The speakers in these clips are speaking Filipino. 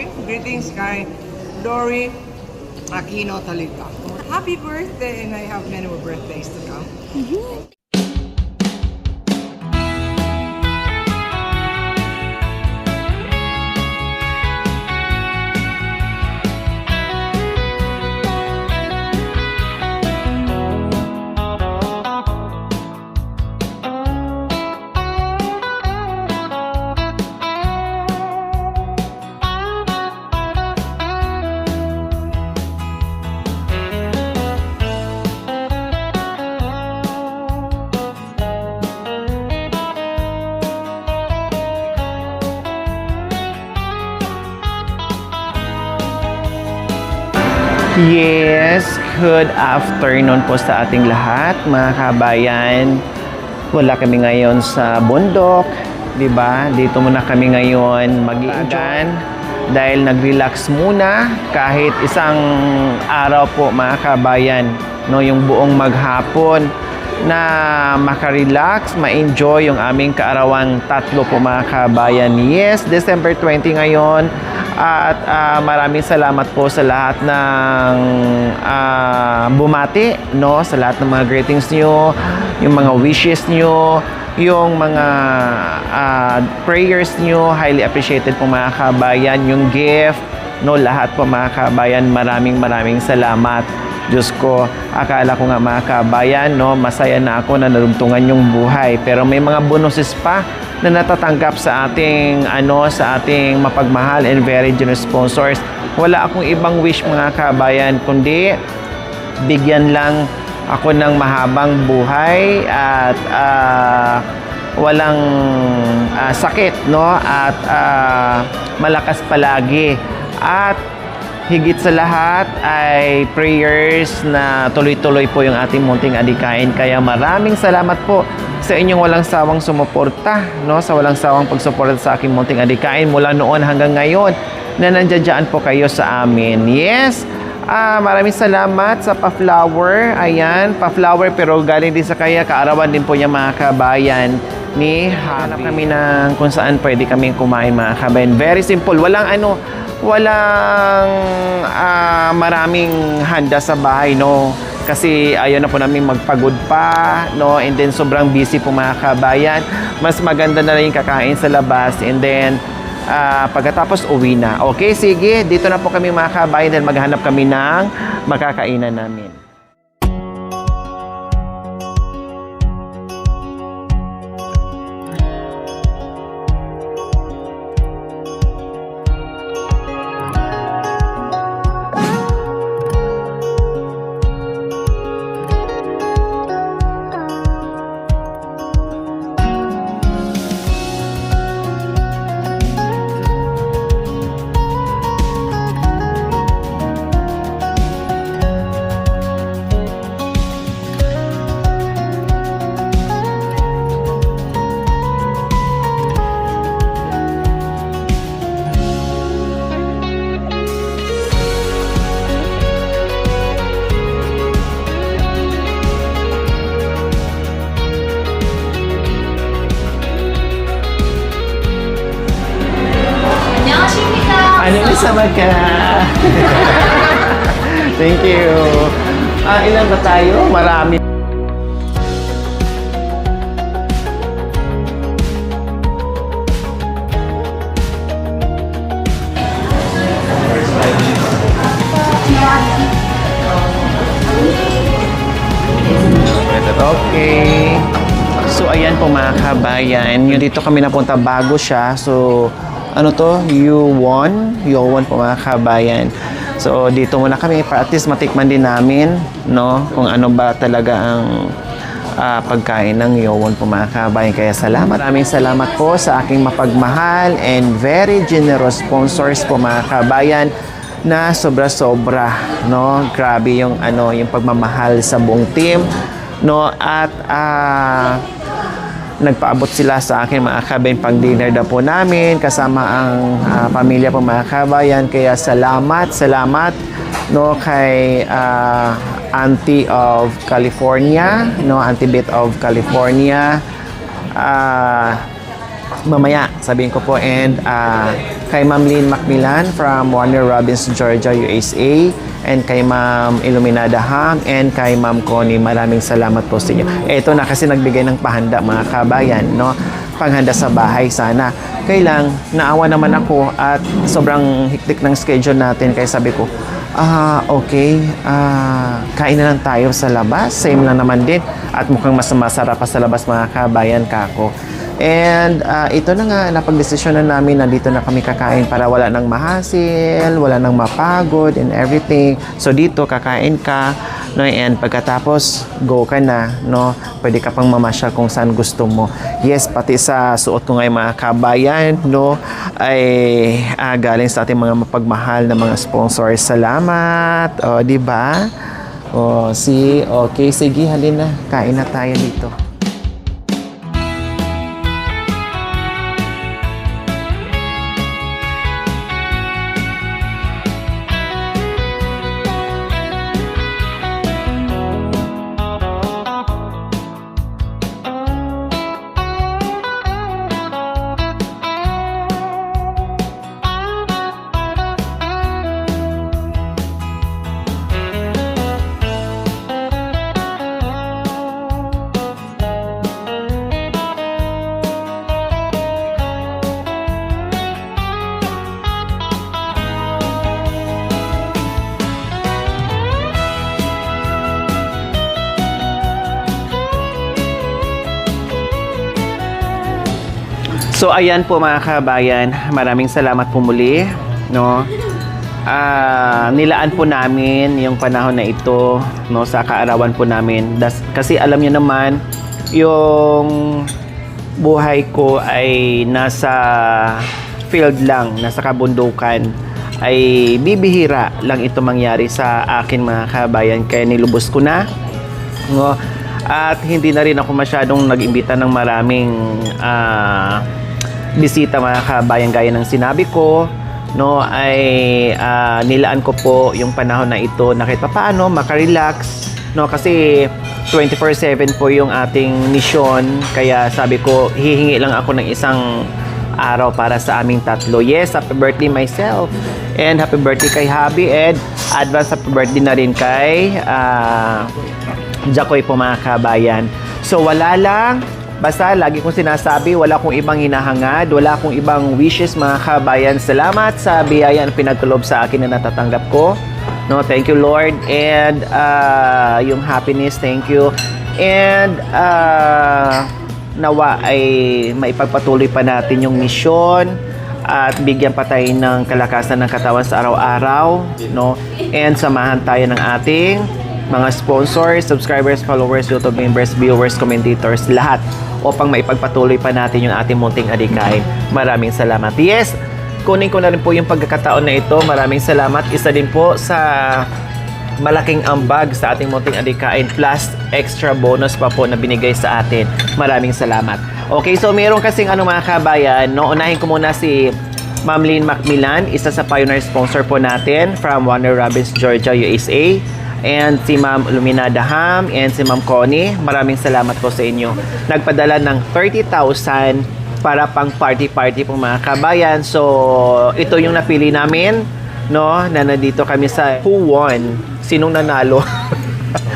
Okay? Greetings kay Dory Aquino Talita. Happy birthday, and I have many more birthdays to come. Yes, good afternoon po sa ating lahat, mga kabayan. Wala kami ngayon sa bundok, 'di ba? Dito muna kami ngayon mag-i-enjoy dahil nag-relax muna kahit isang araw po, mga kabayan, no, yung buong maghapon na makarelax, ma-enjoy yung aming kaarawang tatlo po, mga kabayan. Yes, December 20 ngayon. At maraming salamat po sa lahat ng bumati, no? Sa lahat ng mga greetings nyo, yung mga wishes nyo, yung mga prayers nyo. Highly appreciated po, mga kabayan. Yung gift, no? Lahat po, mga kabayan, maraming salamat. Diyos ko, akala ko nga, mga kabayan, no, masaya na ako na narugtungan yung buhay. Pero may mga bonuses pa na natatanggap sa ating sa ating mapagmahal and very generous sponsors. Wala akong ibang wish, mga kabayan, kundi bigyan lang ako ng mahabang buhay at walang sakit, no, at malakas palagi. At higit sa lahat ay prayers na tuloy-tuloy po yung ating munting adikain. Kaya maraming salamat po sa inyong walang sawang sumuporta, no? Sa walang sawang pagsuporta sa aking munting adikain mula noon hanggang ngayon na nandiyan po kayo sa amin. Yes, maraming salamat sa pa-flower. Ayan, pa-flower pero galing din sa kaya kaarawan din po niya, mga kabayan, ni hanap kami ng kung saan pwede kaming kumain, mga kabayan. Very simple, walang maraming handa sa bahay, no, kasi ayaw na po namin magpagod pa, no, and then sobrang busy po, mga kabayan. Mas maganda na rin kakain sa labas, and then pagkatapos uwi na. Okay, sige, dito na po kami, mga kabayan, dahil maghanap kami ng makakainan namin. Sama ka. Thank you. Ilan ba tayo? Marami. Okay. So, ayan po, mga kabayan. Yung dito kami napunta, bago siya. So, ano to? U1 po, mga kabayan. So, dito muna kami para at least matikman din namin, no, kung ano ba talaga ang pagkain ng U1 po, mga kabayan. Kaya maraming salamat po sa aking mapagmahal and very generous sponsors po, mga kabayan, na sobra-sobra, no. Grabe yung yung pagmamahal sa buong team, no, at nagpaabot sila sa akin, mga kabayan, pang dinner daw po namin kasama ang pamilya po, mga kabayan. Kaya salamat, no, kay Auntie of California, no, Auntie Beth of California, mamaya sabihin ko po. And kay Ma'am Lynn Macmillan from Warner Robins, Georgia, USA, and kay Ma'am Iluminada Ham, and kay Ma'am Connie, maraming salamat po sa inyo. Ito na kasi nagbigay ng pahanda mga kabayan, no? Panghanda sa bahay sana. Kailang naawa naman ako at sobrang hiktik ng schedule natin, kaya sabi ko, okay, kain na lang tayo sa labas. Same lang naman din. At mukhang mas masarap pa sa labas mga kabayan kako. And ito na nga, napag-desisyon na namin na dito na kami kakain para wala nang mahasil, wala nang mapagod and everything. So dito kakain ka, no, and pagkatapos go ka na, no, pwede ka pang mamasyal kung saan gusto mo. Yes, pati sa suot ko ngayon mga kabayan, no, ay galing sa ating mga mapagmahal na mga sponsors. Salamat. O, di ba? O, okay, sige, halina, kain na tayo dito. So ayan po mga kabayan, maraming salamat po muli, no. Nilaan po namin yung panahon na ito, no, sa kaarawan po namin. Kasi alam niyo naman, yung buhay ko ay nasa field lang, nasa kabundukan. Ay bibihira lang ito mangyari sa akin mga kabayan, kaya nilubos ko na, no. At hindi na rin ako masyadong nag-imbita ng maraming bisita mga kabayan, gaya ng sinabi ko, no, ay nilaan ko po yung panahon na ito na kahit paano makarelax, no, kasi 24/7 po yung ating misyon, kaya sabi ko hihingi lang ako ng isang araw para sa aming tatlo. Yes, happy birthday myself, and happy birthday kay Habi, and advance happy birthday na rin kay Jacoy po mga kabayan. So wala lang, basta lagi kong sinasabi, wala akong ibang hinahangad, wala akong ibang wishes mga kabayan. Salamat sa biyaya na pinagkalob sa akin na natatanggap ko. No, thank you Lord. And yung happiness, thank you. And nawa ay maipagpatuloy pa natin yung misyon at bigyan pa tayo ng kalakasan ng katawan sa araw-araw, no? And samahan tayo ng ating mga sponsors, subscribers, followers, YouTube members, viewers, commentators, lahat upang maipagpatuloy pa natin yung ating munting adikain. Maraming salamat. Yes, kunin ko na rin po yung pagkakataon na ito. Maraming salamat. Isa din po sa malaking ambag sa ating munting adikain plus extra bonus pa po na binigay sa atin. Maraming salamat. Okay, so meron kasing mga kabayan, no, unahin ko muna si Ma'am Lynn Macmillan, isa sa pioneer sponsor po natin from Warner Robins, Georgia, USA. And si Ma'am Iluminada Ham and si Ma'am Connie, maraming salamat po sa inyo. Nagpadala ng 30,000 para pang party-party po mga kabayan. So, ito yung napili namin, no, na nandito kami sa Who Won? Sinong nanalo?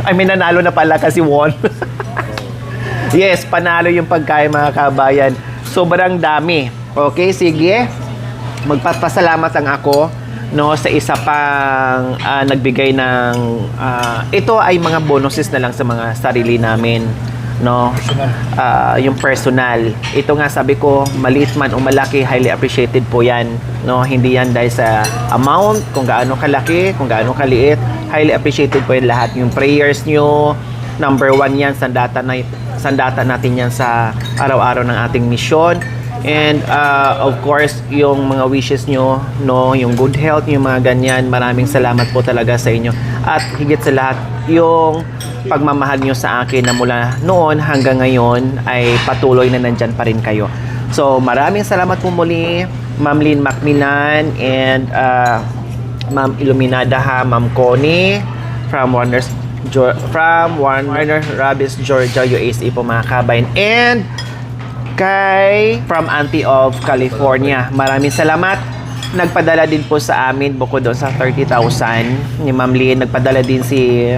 I mean, nanalo na pala kasi won. Yes, panalo yung pagkain mga kabayan. Sobrang dami. Okay, sige. Magpapasalamat lang ako, no, sa isa pang nagbigay ng ito ay mga bonuses na lang sa mga sarili namin, no, yung personal. Ito nga sabi ko, maliit man o malaki, highly appreciated po yan, no. Hindi yan dahil sa amount, kung gaano kalaki, kung gaano kaliit, highly appreciated po yan lahat. Yung prayers nyo, number 1 yan, sandata natin yan sa araw-araw ng ating misyon. And of course, yung mga wishes nyo, no, yung good health, yung mga ganyan, maraming salamat po talaga sa inyo. At higit sa lahat, yung pagmamahal nyo sa akin na mula noon hanggang ngayon ay patuloy na nandyan pa rin kayo. So, maraming salamat po muli, Ma'am Lynn Macmillan and Ma'am Iluminada Ha, Ma'am Connie from Warner Robins, Georgia, USA po mga kabayan. And kay from Auntie of California. Maraming salamat. Nagpadala din po sa amin bukod doon sa 30,000 ni Ma'am Lynn. Nagpadala din si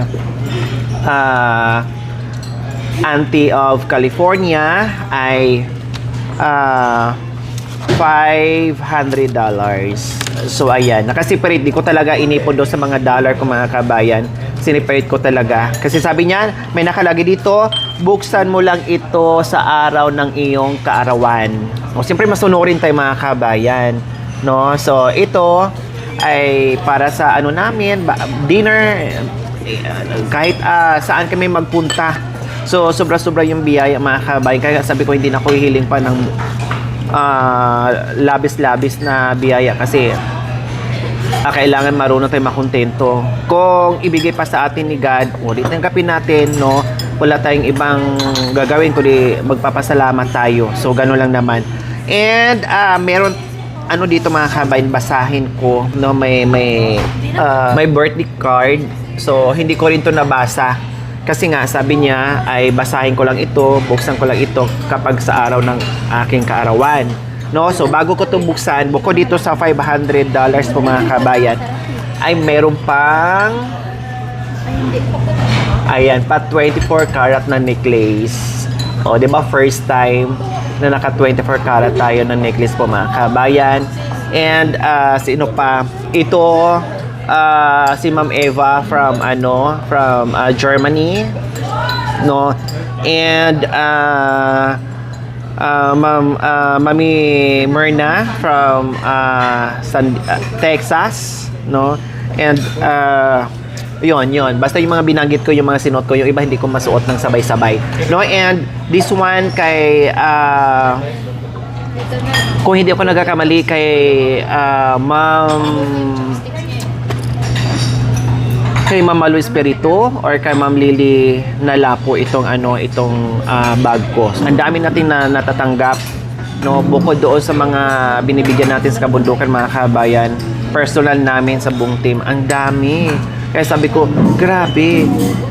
Auntie of California ay $500. So ayan, nakaseparate. Di ko talaga inipon doon sa mga dollar ko mga kabayan. Siniparate ko talaga. Kasi sabi niya, may nakalagay dito, buksan mo lang ito sa araw ng iyong kaarawan. O, siyempre masunurin tayo mga kabayan. No? So, ito ay para sa ano namin, dinner, kahit saan kami magpunta. So, sobra-sobra yung biyaya mga kabayan. Kaya sabi ko, hindi na ako hihiling pa ng labis-labis na biyaya kasi kailangan marunong tayo makontento. Kung ibigay pa sa atin ni God, ulit tanggapin natin, no? Wala tayong ibang gagawin kundi magpapasalamat tayo. So, gano'n lang naman. And, meron, ano dito mga kabayan, basahin ko, no? May birthday card. So, hindi ko rin to nabasa. Kasi nga, sabi niya, ay basahin ko lang ito, buksan ko lang ito kapag sa araw ng aking kaarawan. No? So, bago ko ito buksan, bukod dito sa $500 po mga kabayan, ay meron pang, ayan, pa 24 karat na necklace. O, di ba first time na naka 24 karat tayo ng necklace po mga kabayan. And, sino pa? Ito, si Ma'am Eva from Germany, no? And Mami Myrna from Texas, no? And yun. Basta yung mga binanggit ko, yung mga sinuot ko, yung iba hindi ko masuot ng sabay-sabay, no? And this one kay kung hindi ako nagkakamali kay kay Ma'am Malu Espiritu or kay Ma'am Lily Nalapo itong bag ko. Ang dami natin na natatanggap, no, bukod doon sa mga binibigyan natin sa kabundukan mga kabayan, personal namin sa buong team. Ang dami. Kaya sabi ko, grabe,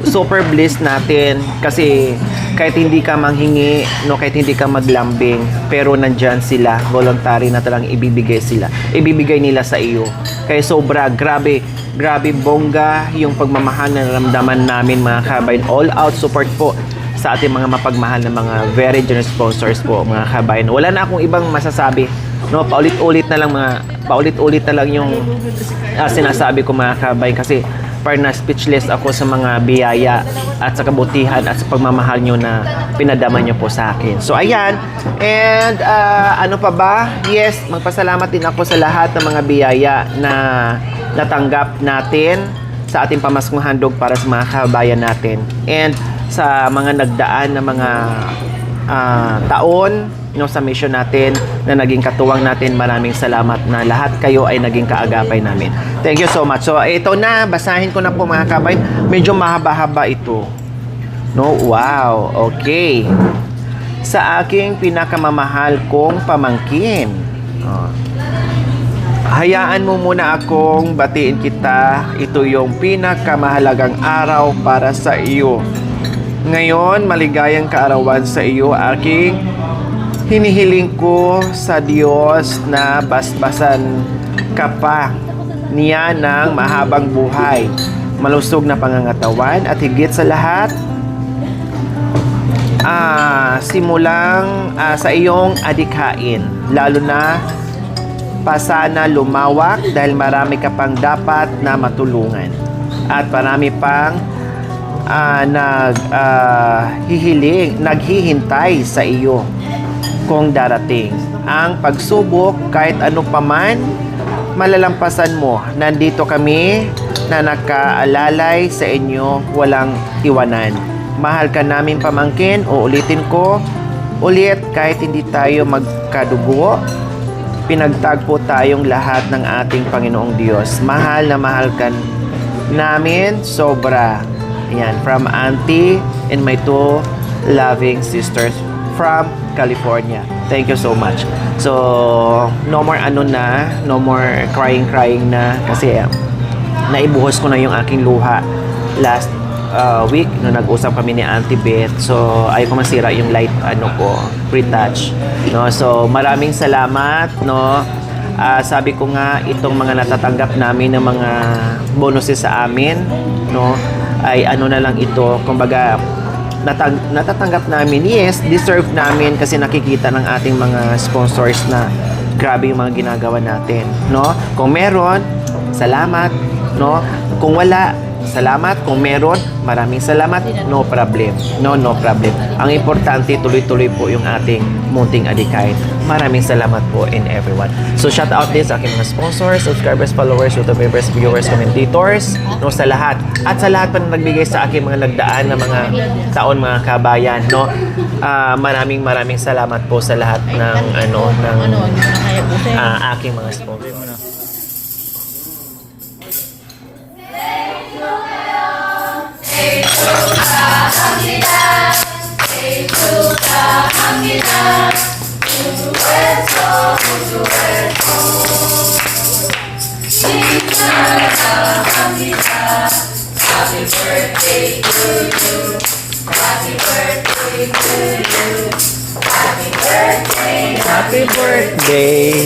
super blessed natin kasi kahit hindi ka manghingi, no, kahit hindi ka maglambing, pero nandyan sila, voluntary na talang ibibigay nila sa iyo. Kaya sobra, grabe bongga yung pagmamahal na naramdaman namin mga kabayan. All out support po sa ating mga mapagmahal na mga very generous sponsors po mga kabayan. Wala na akong ibang masasabi, no, paulit-ulit na lang yung sinasabi ko mga kabayan kasi parang na speechless ako sa mga biyaya at sa kabutihan at sa pagmamahal nyo na pinadama nyo po sa akin. So ayan, and ano pa ba? Yes, magpasalamat din ako sa lahat ng mga biyaya na natanggap natin sa ating pamaskong handog para sa mga kabayan natin. And sa mga nagdaan na mga taon, no, sa mission natin na naging katuwang natin, maraming salamat na lahat kayo ay naging kaagapay namin. Thank you so much. So ito na, basahin ko na po mga kabayan. Medyo mahaba-haba ito. No, wow. Okay. Sa aking pinakamamahal kong pamangkin. Hayaan mo muna akong batiin kita. Ito yung pinakamahalagang araw para sa iyo. Ngayon, maligayang kaarawan sa iyo, aking hinihiling ko sa Diyos na basbasan ka pa niya ng mahabang buhay, malusog na pangangatawan, at higit sa lahat, simulang sa iyong adikhain, lalo na pasana lumawak dahil marami ka pang dapat na matulungan at marami pang naghihintay sa iyo kung darating ang pagsubok. Kahit ano paman malalampasan mo, nandito kami na nakaalalay sa inyo, walang iwanan. Mahal ka namin pamangkin. Uulitin ko ulit, kahit hindi tayo magkadugo, pinagtagpo tayong lahat ng ating Panginoong Diyos. Mahal na mahal ka namin sobra. Yan, from Auntie and my two loving sisters from California. Thank you so much. So, no more no more crying na kasi naibuhos ko na yung aking luha last week no nag-usap kami ni Auntie Beth. So ayaw ko masira yung light pre-touch. No, so maraming salamat no. Sabi ko nga itong mga natatanggap namin ng mga bonuses sa amin no ay ano na lang ito, kumbaga natatanggap namin, yes, deserve namin kasi nakikita ng ating mga sponsors na grabe yung mga ginagawa natin, no? Kung meron, salamat, no? Kung wala, salamat. Kung meron, maraming salamat. No problem. No problem. Ang importante, tuloy-tuloy po yung ating munting adikain. Maraming salamat po in everyone. So, shout out din sa aking mga sponsors, subscribers, followers, YouTube members, viewers, commentators, no, sa lahat. At sa lahat pa na nagbigay sa aking mga nagdaan na mga taon, mga kabayan, no. Maraming salamat po sa lahat ng aking mga sponsors. Happy birthday.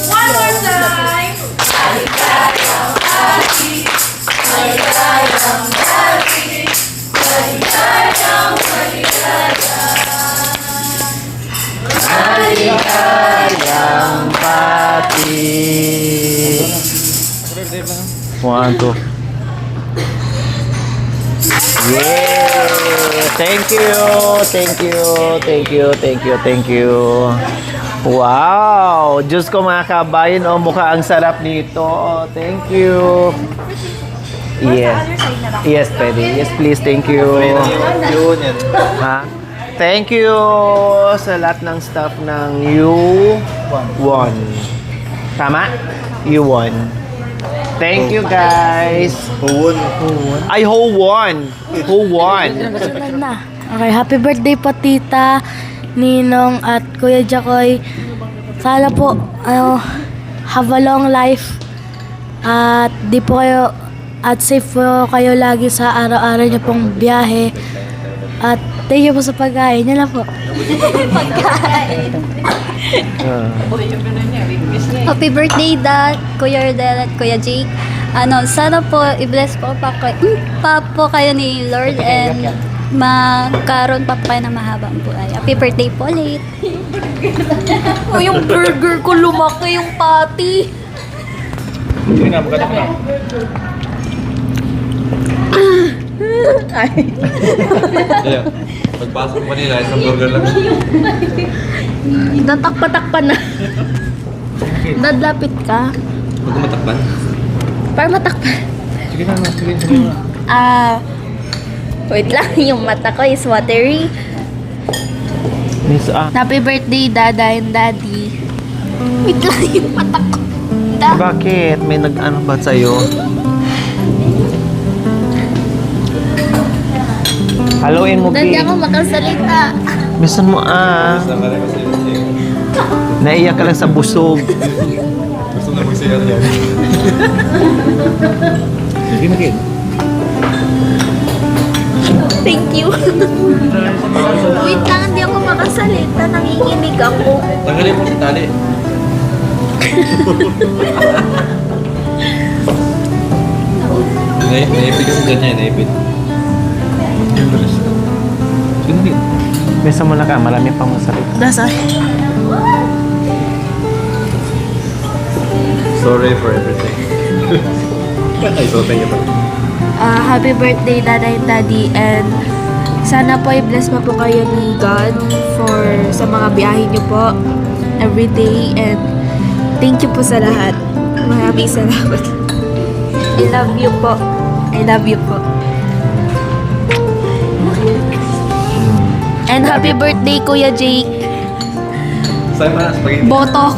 One more time. Maligayang pati. 1, 2. Yeah! Thank you. Wow! Diyos ko mga kabayan, mukha ang sarap nito. Thank you. Yes. Yes, pwede. Yes, please. Thank you. Ha? Thank you sa lahat ng staff ng U1. Tama? U1. Thank you, guys. Who won? Ay, who won? Na. Okay, happy birthday po tita, Ninong at Kuya Jacoy. Sana po have a long life at di po kayo at safe po kayo lagi sa araw-araw niyo pong biyahe. At thank you po sa pagkain. Yan lang po. Pagkain. Happy birthday, Dad, Kuya Ardel at Kuya Jake. Sana po i-bless po pa po kayo ni Lord and magkaroon pa po kayo ng mahabang buhay. Happy birthday po ulit. Yung burger ko lumaki yung patty. Sige na, magkano na. Kaya, pagpasok mo nila, isang burger lang. Tatakpa-takpa na. Dadlapit ka. Huwag ka matakban. Para matakpa. Sige na, sige na. Wait lang, yung mata ko is watery. Miss, Happy birthday, Dada and Daddy. Wait lang, yung mata ko. bakit? May nag-ano ba sa'yo? Haluin mo, Hindi Bi. ako makasalita. Misan mo, Saan ka rin kasi yun? Naiyak ka lang sa busog. Gusto na magsiyar yan. Sige na, kid. Thank you. Wait lang, hindi ako makasalita. Nanginginig ako. Tanggalin mo yung tali. Naipit kasi dyan yan, naipit. Sige na, kid. Misan mo na ka, marami pang masarap. Dasal. Sorry for everything. Ay, so thank you. Happy birthday, Dada and Daddy. And sana po i-bless pa po kayo ni God for sa mga biyahe niyo po every day. And thank you po sa lahat. Maraming salamat. I love you po. I love you po. And happy birthday, Kuya Jake. Sa'yo pa na, spaghetti. Botok.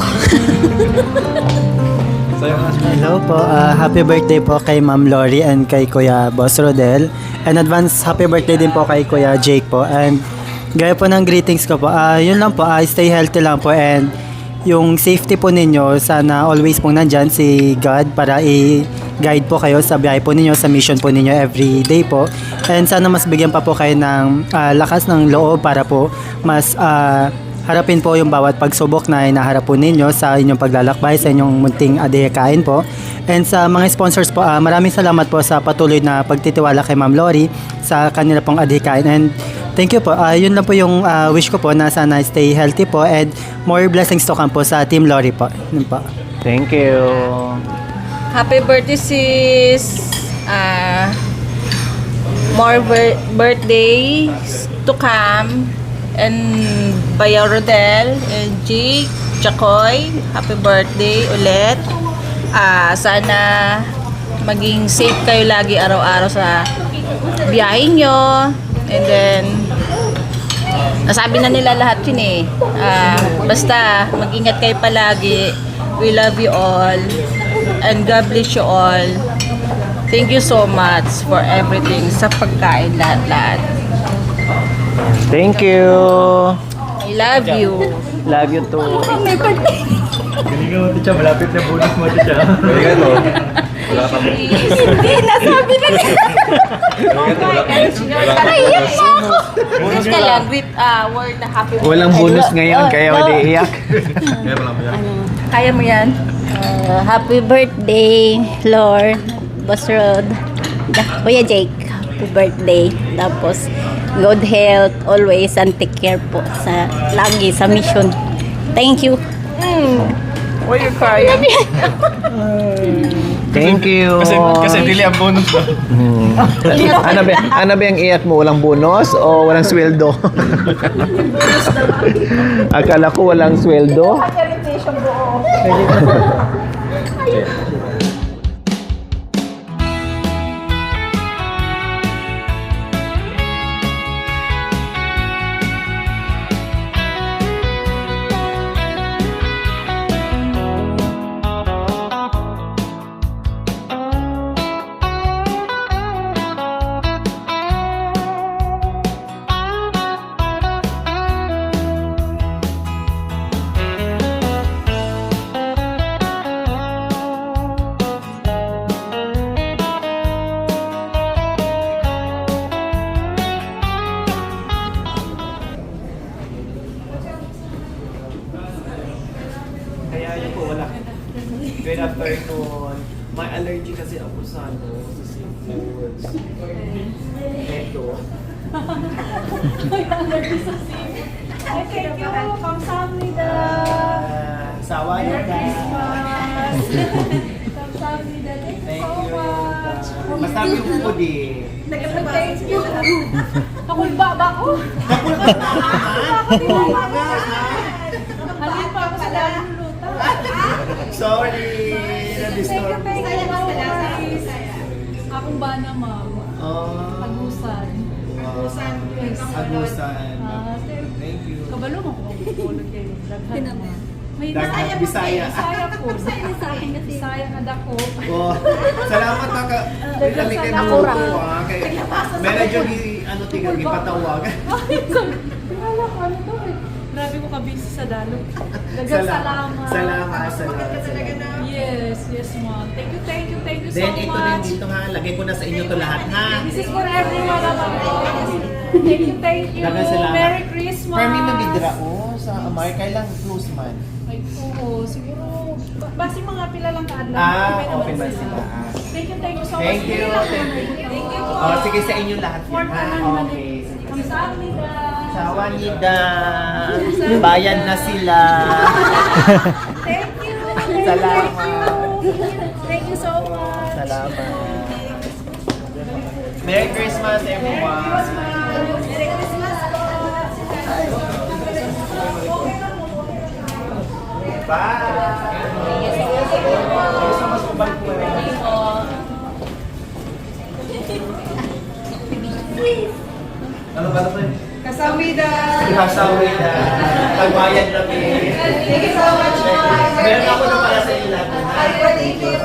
Sa'yo pa na, spaghetti. Hello po, happy birthday po kay Ma'am Lori and kay Kuya Boss Rodel. And advance happy birthday din po kay Kuya Jake po. And gaya po ng greetings ko po, yun lang po, stay healthy lang po and yung safety po ninyo, sana always pong nandyan si God para i-guide po kayo sa biyahe po ninyo, sa mission po ninyo every day po. And sana mas bigyan pa po kayo ng lakas ng loob para po mas harapin po yung bawat pagsubok na hinaharap po ninyo sa inyong paglalakbay, sa inyong munting adhikain po. And sa mga sponsors po, maraming salamat po sa patuloy na pagtitiwala kay Ma'am Lori sa kanila pong adhikain. And thank you po. Yun lang po yung wish ko po na sana stay healthy po and more blessings to come po sa Team Lori po. Yun po. Thank you. Happy birthday, sis. More birthdays to come. And Bayaw Rodel and Jake, Chakoy, happy birthday ulit. Sana maging safe kayo lagi araw-araw sa biyahe nyo. And then, nasabi na nila lahat yun eh. Basta mag-ingat kayo palagi. We love you all. And God bless you all. Thank you so much for everything. Sa pagkain, lahat-lahat. Thank you. I love you. Love you too. Galingan mo. Wala ka mo. Hindi, nasabi na nila. Naiyak na ako. Bonus ka lang with word na happy birthday. Walang bonus ngayon kaya wala iiyak. Meron lang yan. Kaya mo yan? Happy birthday, Lord. Boss Rod. Kuya Jake, happy birthday. Tapos, good health always and take care po sa lagi sa mission. Thank you. Why you crying? Thank you. Kasi dili ang bonus ba? Ano ba yung iyak mo? Walang bonus o walang sweldo? Akala ko walang sweldo. Kaya yun po, wala. Good afternoon. May allergy kasi ako sa seafoods. Ito. Ay, thank you. 감사합니다. Sawa yun ka. 감사합니다. Thank you Thank so you. much. Masarap yung food eh. Thank you. Nakulba ba ako? Bakit yung mga halin pa ako sa dalang luto. Sorry. Thank you. Guys. Akong bana, ma'am. Agusan. Yes. Agusan. Thank you. Kabalo mo kung magpupulog kayo. Daghan mo. May Daghan, Bisaya. Bisaya po. Bisaya na dako. Oh, salamat na ka. Kami kay Nakura. Muko kay medyo ano tingnan ipatawag. Wala ko, ano to eh. Grabe ko kabisi sa dalo. Dagang salamat. Salamat. Yes, ma'am. Thank you so Then ito din much. dito ha, lagay ko na sa inyo to lahat ha. This is for everyone naman po. Thank you. Dagang salamat. Merry Christmas. Permi mamidra sa Amar kailang close man. Ay, oo, siguro. Basi mga pila lang kaadlaw. Okay ba sila? Thank you so much. Thank you. Thank you po. Oh, sige sa inyo lahat For yan ha. Okay. Kamsahamnida. Sawanida. Bayan na sila. Thank you. Salamat. Thank you so much. Salamat. Merry Christmas everyone. Merry Christmas po. Bye. Ano ba ito? Kasawida! Kasawida. Pagbayad na Thank you so much. Meron ako na para sa ilan. Thank you.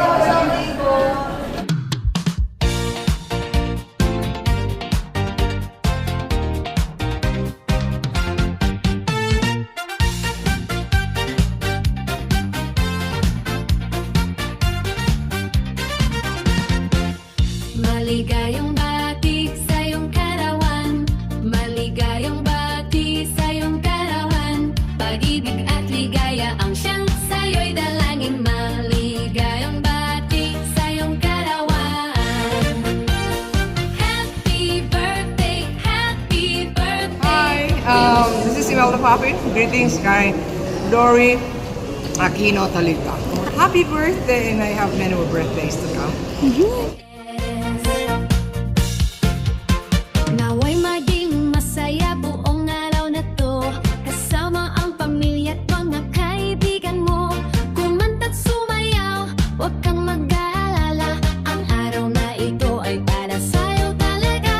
Maligayang bati sa iyong karawan. Maligayang bati sa iyong karawan. Pag-ibig at ligaya ang siyang sa'yo'y dalangin. Maligayang bati sa iyong karawan. Happy birthday, happy birthday. Hi, this is Imelda Papin. Greetings kay Dory Aquino Talita. Happy birthday, and I have many more birthdays to come. Naway maging masaya buong araw na to. Kasama ang pamilya at mga kaibigan mo. Kumanta't sumayaw, huwag kang mag-aalala. Ang araw na ito ay para sa'yo talaga.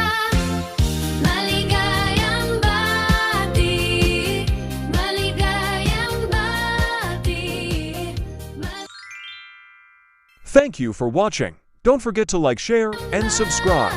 Maligayang bati, maligayang bati. Thank you for watching. Don't forget to like, share, and subscribe.